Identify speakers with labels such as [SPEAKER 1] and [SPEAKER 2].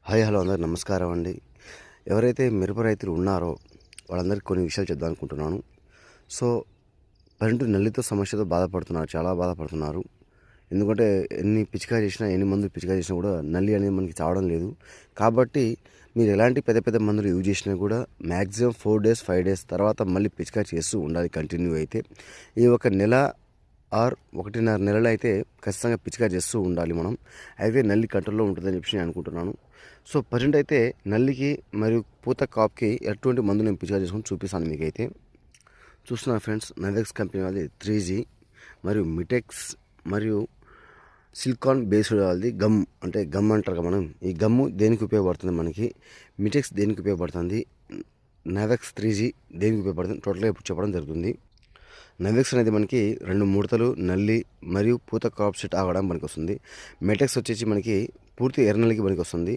[SPEAKER 1] Hi hello అందరికి నమస్కారం అండి. ఎవరైతే మిరప రైతులు ఉన్నారో వాళ్ళందరికీ కొన్ని విషయాలు చెప్దాం అనుకుంటున్నాను. సో ప్రజెంట్ నల్లితో సమస్యతో బాధపడుతున్నారు, చాలా బాధపడుతున్నారు. ఎందుకంటే ఎన్ని పిచికారీ చేసినా, ఎన్ని మందులు పిచికారీ చేసినా కూడా నల్లి అనేది మనకి చావడం లేదు. కాబట్టి మీరు ఎలాంటి పెద్ద పెద్ద మందులు యూజ్ చేసినా కూడా మ్యాక్సిమం 4 డేస్ 5 డేస్ తర్వాత మళ్ళీ పిచికారీ చేస్తూ ఉండాలి కంటిన్యూ అయితే. ఈ ఒక నెల ఆర్ 1.5 నెలలు అయితే ఖచ్చితంగా పిచికారీ చేస్తూ ఉండాలి మనం. అయితే నల్లి కంట్రోల్లో ఉంటుందని చెప్పి నేను అనుకుంటున్నాను. సో ప్రజెంట్ అయితే నల్లికి మరియు పూత కాపుకి ఎటువంటి మందు నేను పిచికారీ చేసుకొని చూపిస్తాను మీకైతే. చూస్తున్నారు ఫ్రెండ్స్, నవెక్స్ కంపెనీ వాళ్ళది 3G మరియు మిటెక్స్ మరియు సిలికాన్ బేస్డ్ వాళ్ళది గమ్, అంటే గమ్ అంటారు కదా మనం. ఈ గమ్ము దేనికి ఉపయోగపడుతుంది మనకి, మిటెక్స్ దేనికి ఉపయోగపడుతుంది, నవెక్స్ 3G దేనికి ఉపయోగపడుతుంది, టోటల్గా ఇప్పుడు చెప్పడం జరుగుతుంది. నవెక్స్ అనేది మనకి 2 ముడతలు, నల్లి మరియు పూత కాప్ సెట్ ఆగడం మనకి వస్తుంది. మెటెక్స్ వచ్చేసి మనకి పూర్తి ఎర్రనల్లికి మనకి వస్తుంది.